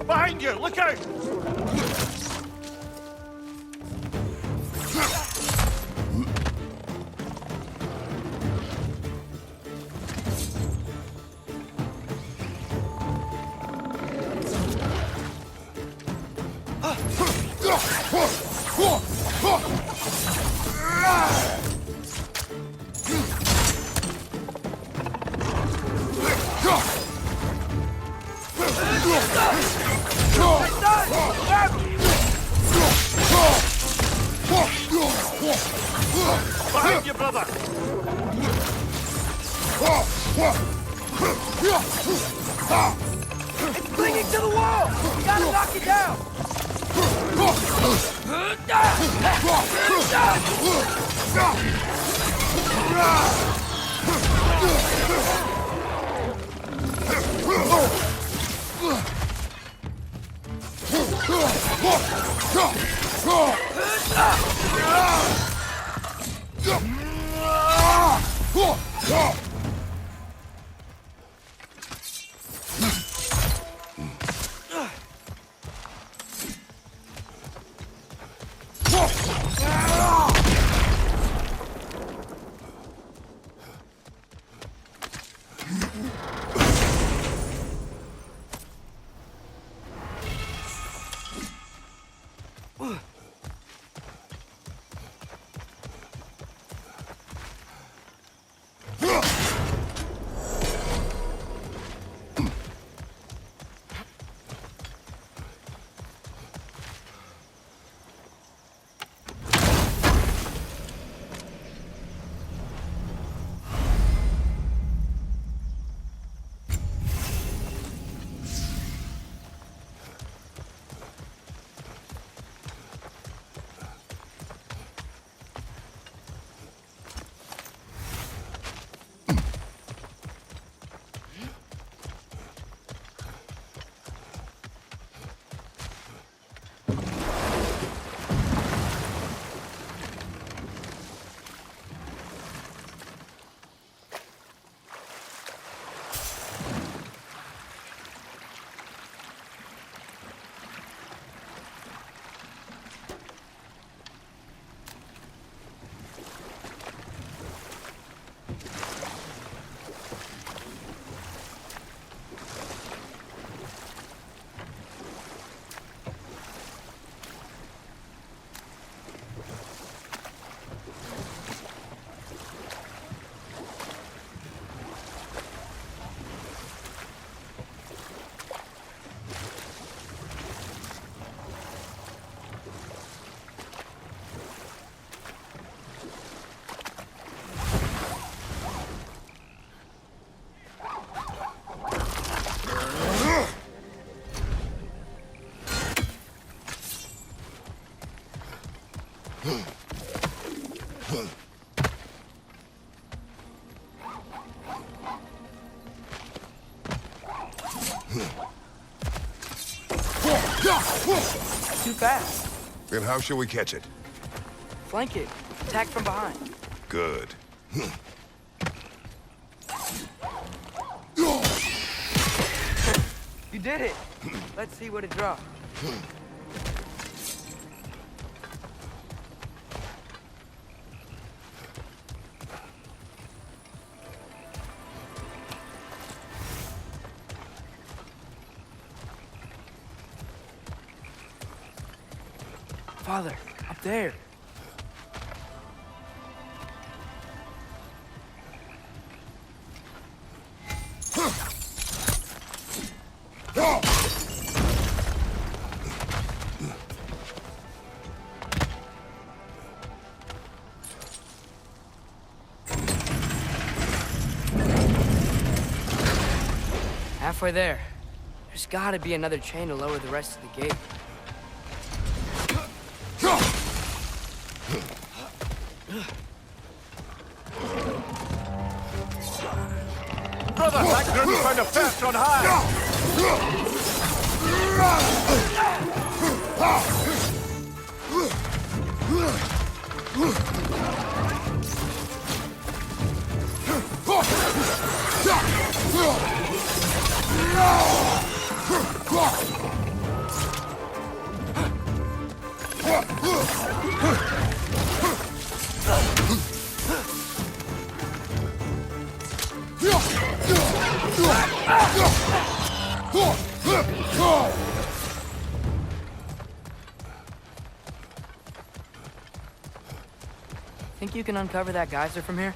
Behind you! Look out! Behind you, brother! It's clinging to the wall! You gotta knock it down! Too fast. Then how shall we catch it? Flank it. Attack from behind. Good. You did it. Let's see what it dropped. Father, up there. Halfway there. There's gotta be another chain to lower the rest of the gate. Brother, that group found a perch on high! Think you can uncover that geyser from here?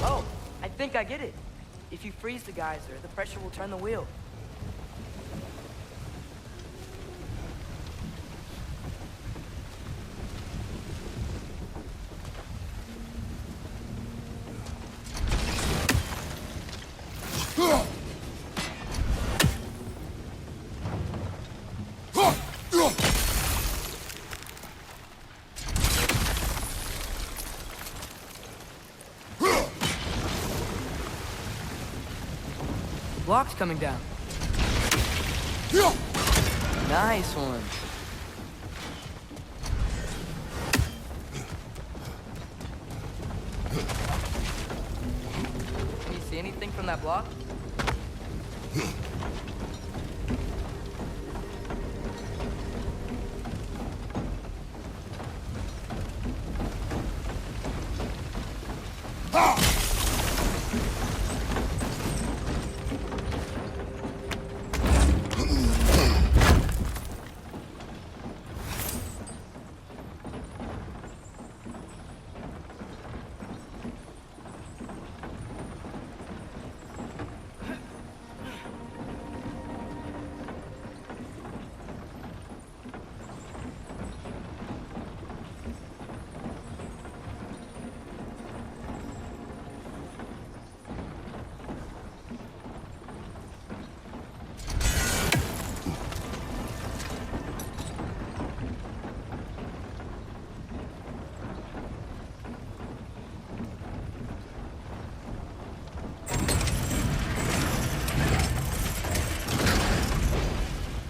Oh, I think I get it. If you freeze the geyser, the pressure will turn the wheel. Block's coming down. Nice one. Can you see anything from that block?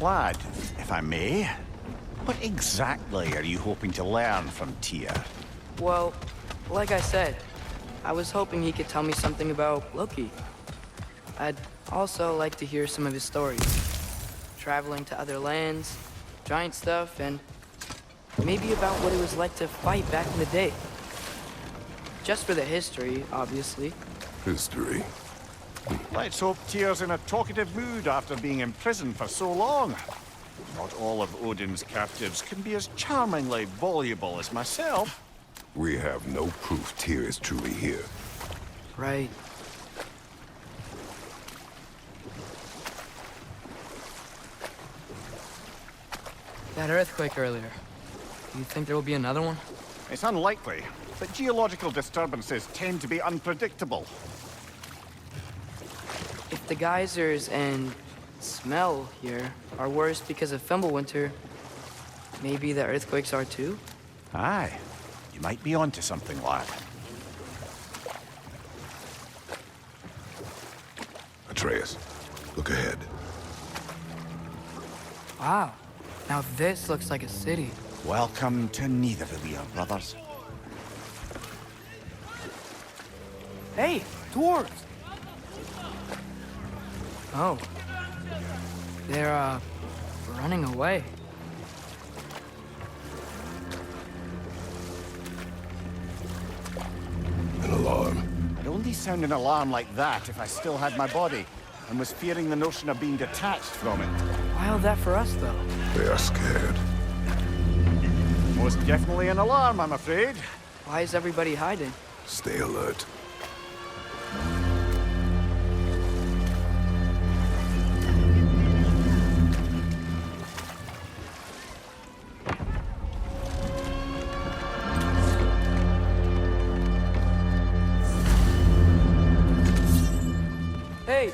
Lad, if I may, what exactly are you hoping to learn from Tyr? Well, like I said, I was hoping he could tell me something about Loki. I'd also like to hear some of his stories. Traveling to other lands, giant stuff, and maybe about what it was like to fight back in the day. Just for the history, obviously. History. Let's hope Tyr's in a talkative mood after being imprisoned for so long. Not all of Odin's captives can be as charmingly voluble as myself. We have no proof Tyr is truly here. Right. That earthquake earlier. Do you think there will be another one? It's unlikely, but geological disturbances tend to be unpredictable. If the geysers and smell here are worse because of Fimbulwinter, maybe the earthquakes are too? Aye, you might be onto something, lad. Atreus, look ahead. Wow. Now this looks like a city. Welcome to Nidavellir, brothers. Hey, dwarves! Oh. They're, running away. An alarm. I'd only sound an alarm like that if I still had my body, and was fearing the notion of being detached from it. Wild that for us, though. They are scared. Most definitely an alarm, I'm afraid. Why is everybody hiding? Stay alert. Hey,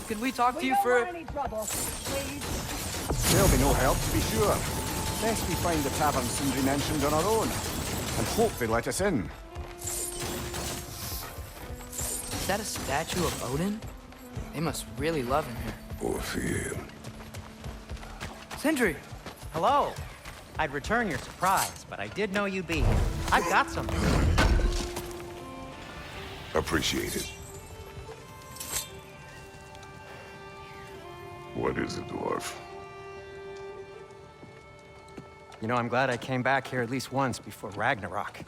could we talk to you for... any trouble, please. There'll be no help, to be sure. Best we find the tavern Sindri mentioned on our own, and hope they let us in. Is that a statue of Odin? They must really love him here. Or fear him. Sindri! Hello. I'd return your surprise, but I did know you'd be here. I've got something. Appreciate it. What is it, dwarf? You know, I'm glad I came back here at least once before Ragnarok.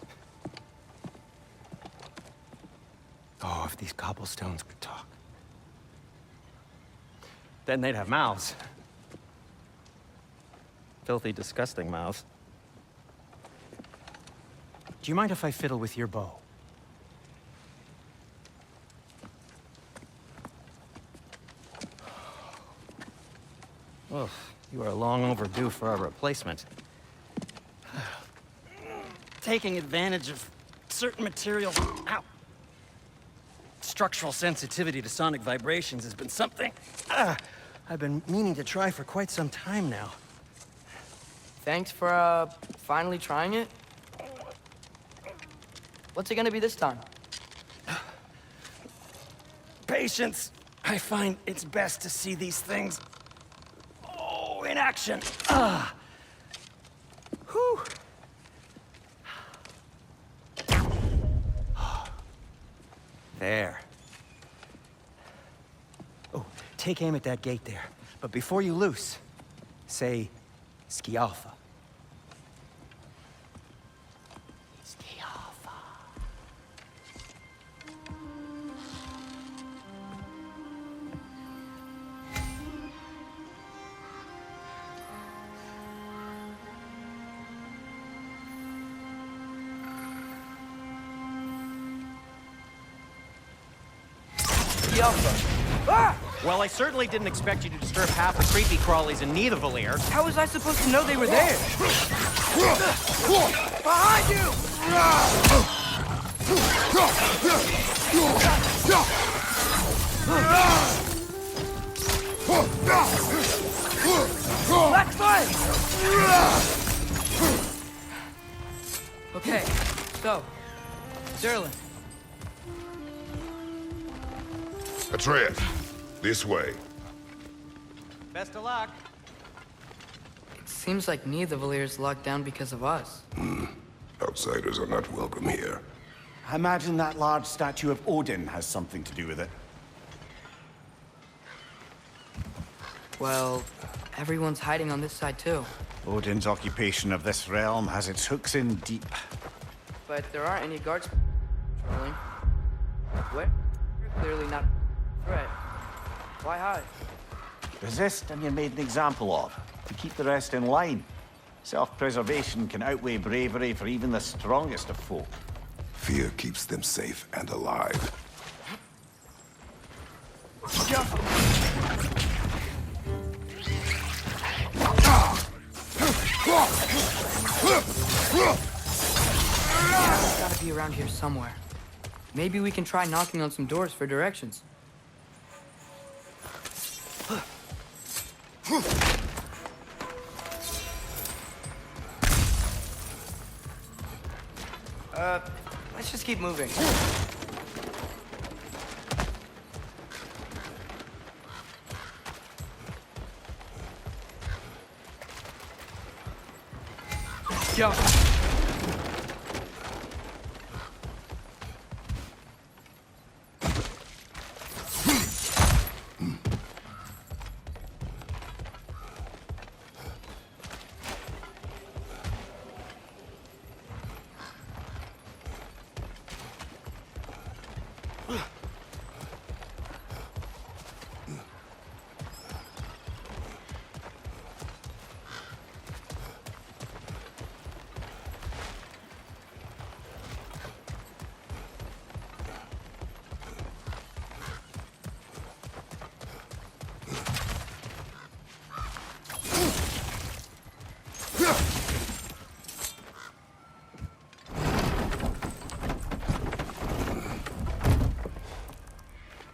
Oh, if these cobblestones could talk. Then they'd have mouths. Filthy, disgusting mouths. Do you mind if I fiddle with your bow? Oh, you are long overdue for a replacement. Taking advantage of certain materials. Ow! Structural sensitivity to sonic vibrations has been something I've been meaning to try for quite some time now. Thanks for, finally trying it. What's it gonna be this time? Patience. I find it's best to see these things, in action. Whew. There. Oh, take aim at that gate there. But before you loose, say, Skialfa. Skialfa. Ah! Well, I certainly didn't expect you to disturb half the creepy crawlies in Nidavellir. How was I supposed to know they were there? Behind you! Black foot! Okay, so, Sterling. Atreus, this way. Best of luck. It seems like Nidavellir's locked down because of us. Outsiders are not welcome here. I imagine that large statue of Odin has something to do with it. Well, everyone's hiding on this side too. Odin's occupation of this realm has its hooks in deep. But there aren't any guards patrolling. What? Clearly not a threat. Why hide? Resist and you're made an example of, to keep the rest in line. Self-preservation can outweigh bravery for even the strongest of folk. Fear keeps them safe and alive. It's gotta be around here somewhere. Maybe we can try knocking on some doors for directions. Let's just keep moving. Go.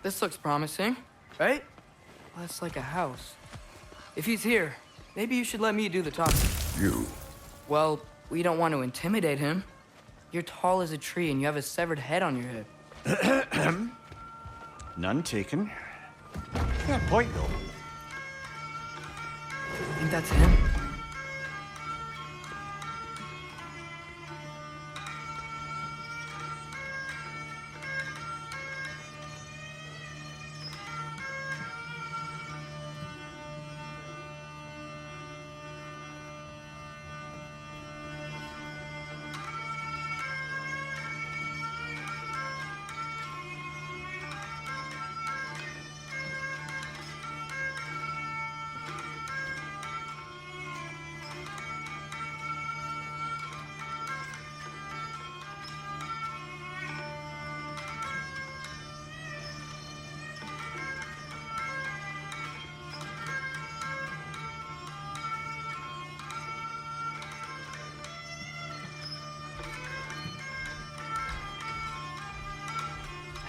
This looks promising. right? Well, that's like a house. If he's here, maybe you should let me do the talking. You. Well, we don't want to intimidate him. You're tall as a tree and you have a severed head on your head. None taken. Fair point, though. Think that's him?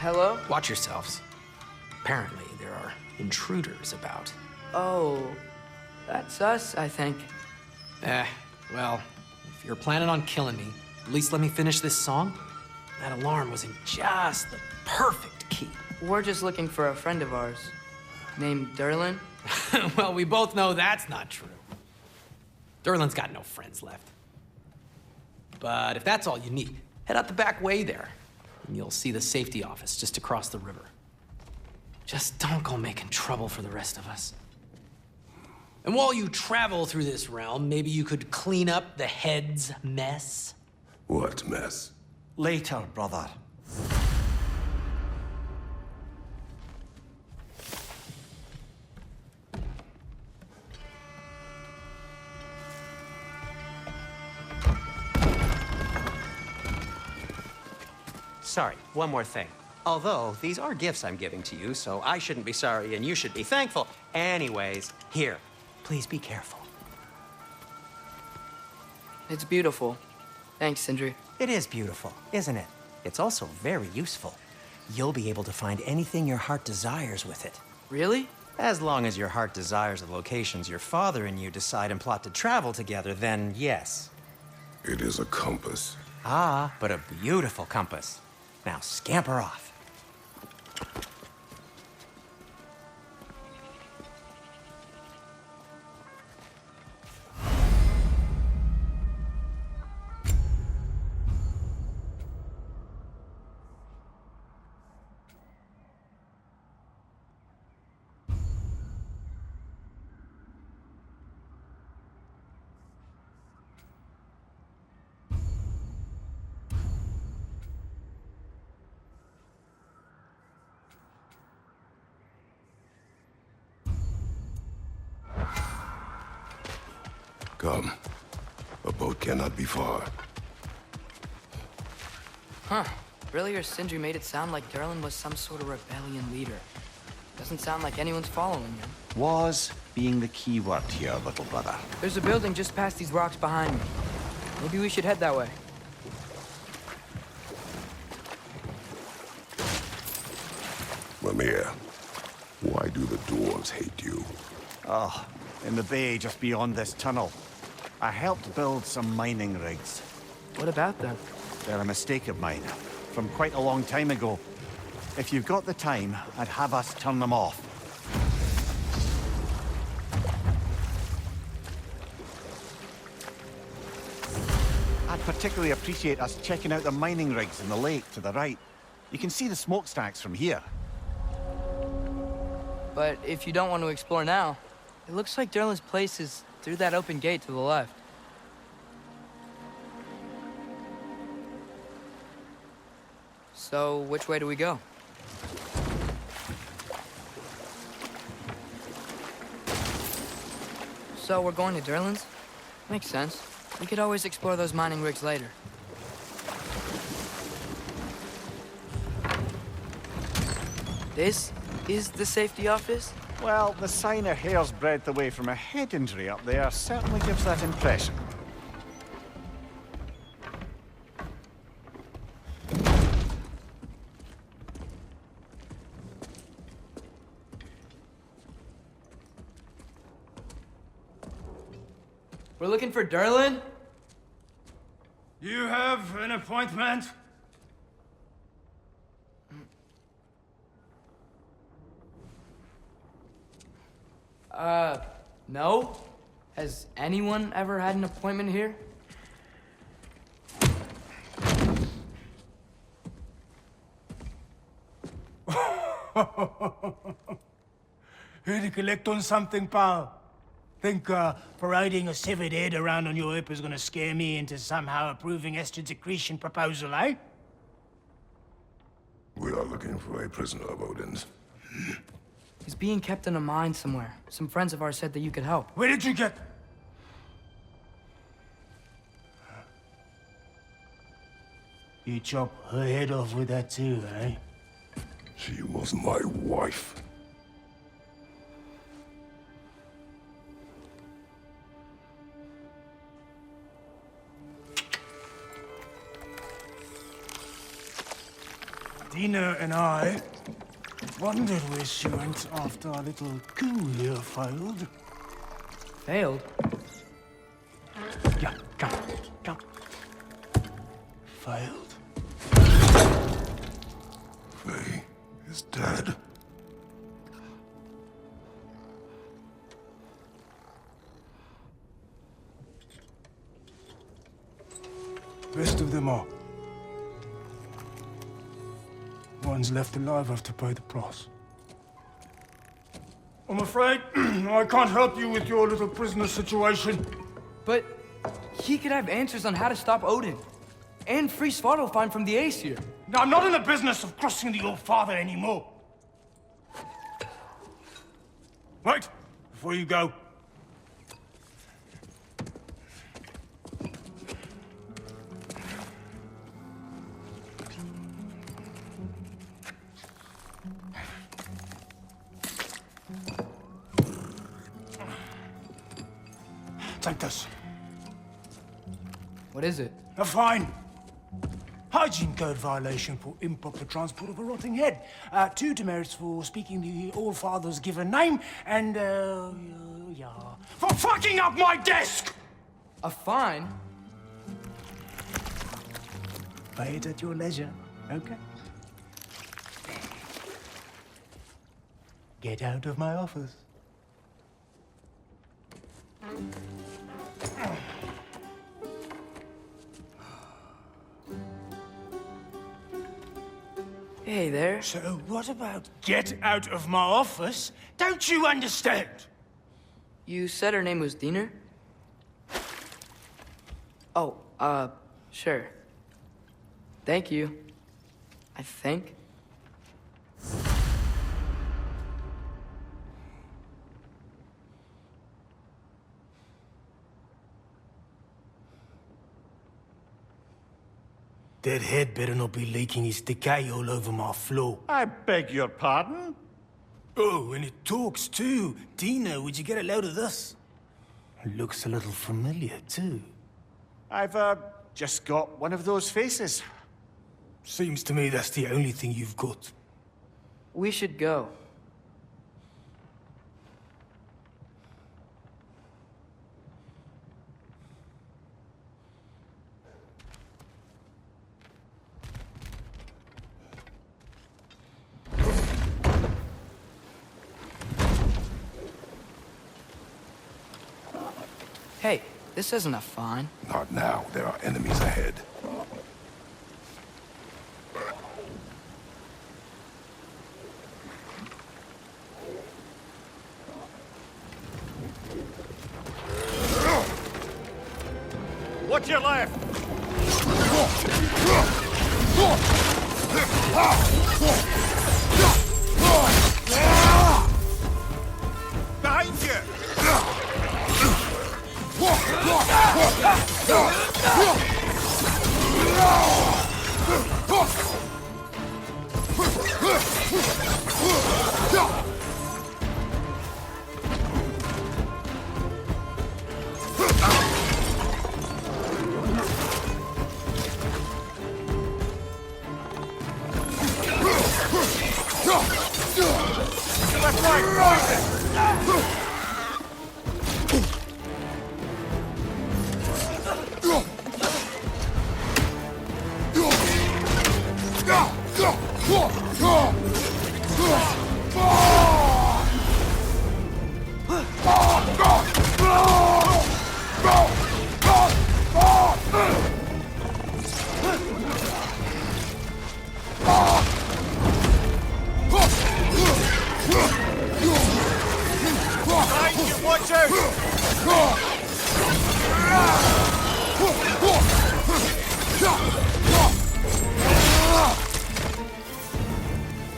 Hello? Watch yourselves. Apparently, there are intruders about. Oh, that's us, I think. Well, if you're planning on killing me, at least let me finish this song. That alarm was in just the perfect key. We're just looking for a friend of ours named Derlin. Well, we both know that's not true. Derlin's got no friends left. But if that's all you need, head out the back way there, and you'll see the safety office just across the river. Just don't go making trouble for the rest of us. And while you travel through this realm, maybe you could clean up the head's mess? What mess? Later, brother. Sorry, one more thing. Although, these are gifts I'm giving to you, so I shouldn't be sorry and you should be thankful. Anyways, here, please be careful. It's beautiful. Thanks, Sindri. It is beautiful, isn't it? It's also very useful. You'll be able to find anything your heart desires with it. Really? As long as your heart desires the locations your father and you decide and plot to travel together, then yes. It is a compass. Ah, but a beautiful compass. Now scamper off. Come. A boat cannot be far. Huh. Earlier, Sindri made it sound like Derlin was some sort of rebellion leader. Doesn't sound like anyone's following him. Was being the key word here, little brother. There's a building just past these rocks behind me. Maybe we should head that way. Mimir, why do the dwarves hate you? Oh, in the bay just beyond this tunnel. I helped build some mining rigs. What about them? They're a mistake of mine, from quite a long time ago. If you've got the time, I'd have us turn them off. I'd particularly appreciate us checking out the mining rigs in the lake to the right. You can see the smokestacks from here. But if you don't want to explore now, it looks like Derlin's place is through that open gate to the left. So, which way do we go? So, we're going to Derlin's? Makes sense. We could always explore those mining rigs later. This is the safety office? Well, the sign a hair's breadth away from a head injury up there certainly gives that impression. We're looking for Durlin? You have an appointment? No? Has anyone ever had an appointment here? Here to collect on something, pal? Think, parading a severed head around on your hip is gonna scare me into somehow approving Esther's accretion proposal, eh? We are looking for a prisoner of Odin's. He's being kept in a mine somewhere. Some friends of ours said that you could help. Where did you get... You chop her head off with that too, eh? She was my wife. Dina and I wondered where she went after our little coup here failed. Failed? Yeah, come. Failed. Faye is dead. Rest of them are. One's left alive have to pay the price. I'm afraid I can't help you with your little prisoner situation. But he could have answers on how to stop Odin. And free Svartalfheim from the Aesir. Now, I'm not in the business of crossing the old father anymore. Wait, before you go. Take this. What is it? A fine. Hygiene code violation for improper transport of a rotting head. 2 demerits for speaking the All-Father's given name, and, yeah. For fucking up my desk! A fine? Pay it at your leisure, okay? Get out of my office. Hey there. So what about get out of my office? Don't you understand? You said her name was Diener? Oh, sure. Thank you. I think. That head better not be leaking his decay all over my floor. I beg your pardon? Oh, and it talks too. Dina, would you get a load of this? It looks a little familiar too. I've, just got one of those faces. Seems to me that's the only thing you've got. We should go. Hey, this isn't a fine. Not now. There are enemies ahead. Watch your left! Behind you! Watch out!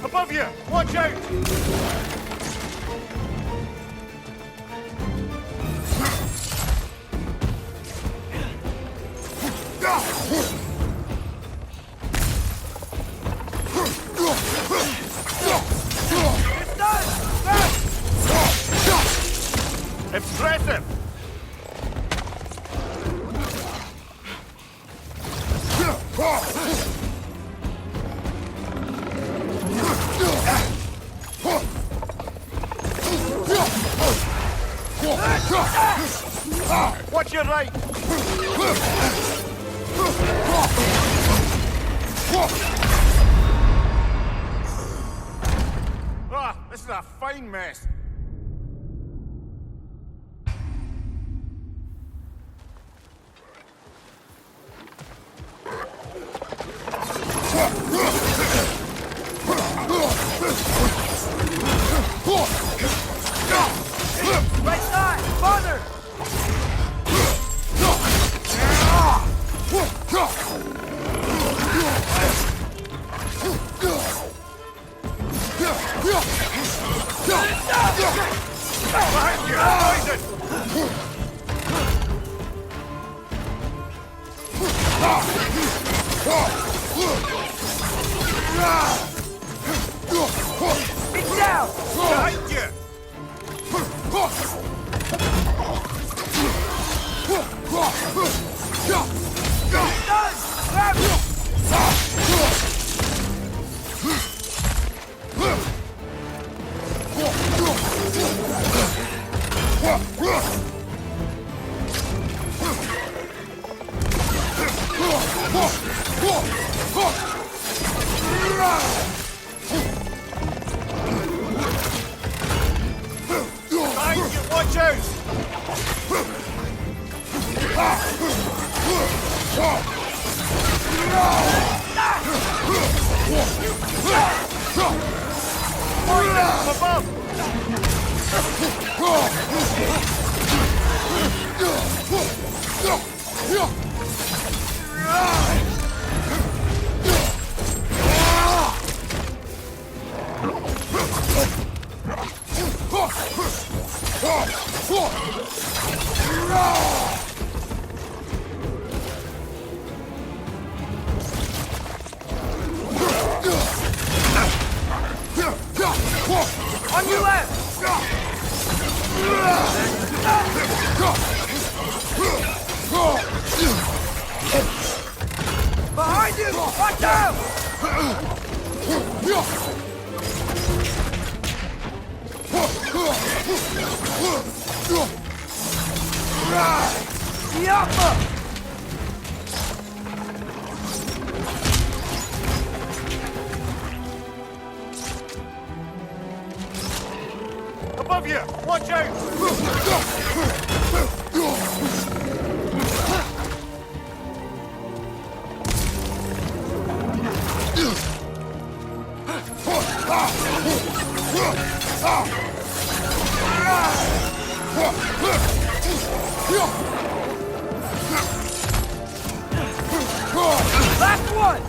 Above you! Watch out! Impressive! Watch your right! Ah, this is a fine mess. Right side! Farther! Behind you! Poison! It's down! Behind you! Done! Grab it! Behind you! Watch out! Poison from above! On your left! Behind you! Watch out! Yappa! Above you! Watch out! Last one!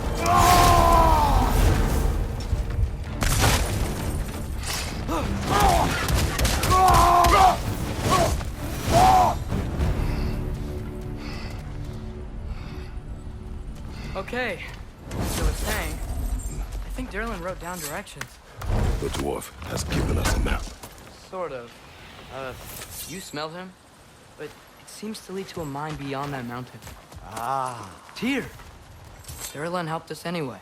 Okay, so it's saying, I think Derlin wrote down directions. The dwarf has given us a map. Sort of. You smelled him? But it seems to lead to a mine beyond that mountain. Ah. Tyr! Derlin helped us anyway.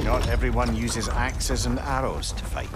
Not everyone uses axes and arrows to fight.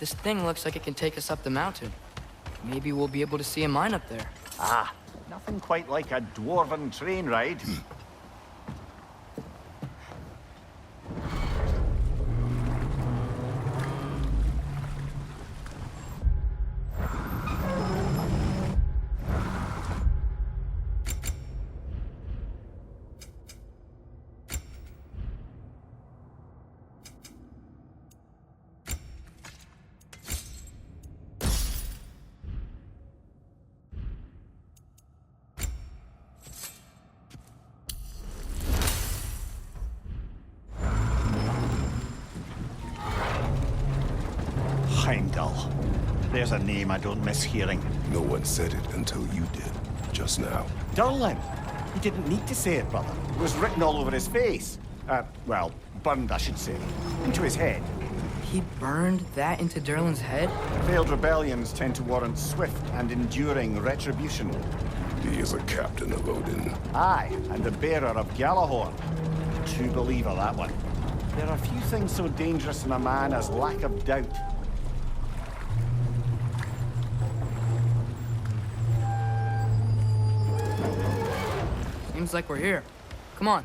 This thing looks like it can take us up the mountain. Maybe we'll be able to see a mine up there. Ah, nothing quite like a dwarven train ride. Heimdall. There's a name I don't miss hearing. No one said it until you did, just now. Durlin. He didn't need to say it, brother. It was written all over his face. Well, burned, I should say. Into his head. He burned that into Durlin's head? Failed rebellions tend to warrant swift and enduring retribution. He is a captain of Odin. Aye, and the bearer of Galahorn. True believer, that one. There are few things so dangerous in a man as lack of doubt. Seems like we're here. Come on.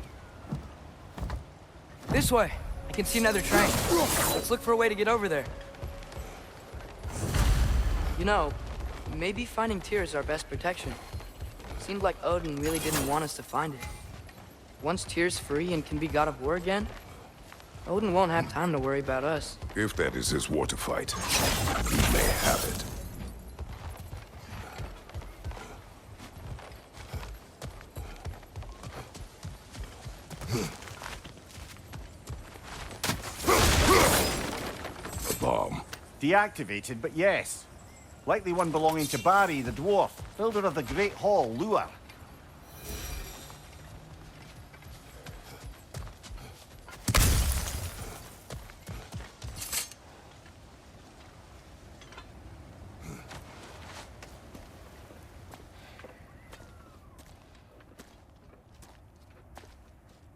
This way. I can see another train. Let's look for a way to get over there. You know, maybe finding Tyr is our best protection. Seemed like Odin really didn't want us to find it. Once Tyr's free and can be god of war again, Odin won't have time to worry about us. If that is his war to fight, he may have it. A bomb. Deactivated, but yes. Likely one belonging to Barry, the dwarf, builder of the Great Hall, Lure.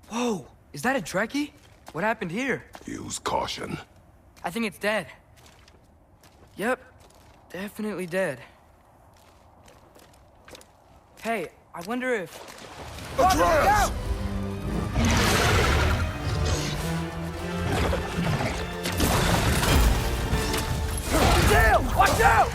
Whoa! Is that a Trekkie? What happened here? Use caution. I think it's dead. Yep. Definitely dead. Hey, I wonder if... Atreus! Dale! Watch out!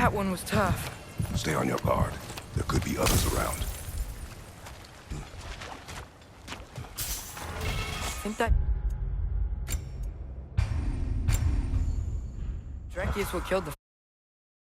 That one was tough. Stay on your guard. There could be others around. Think that... Dreki is what killed the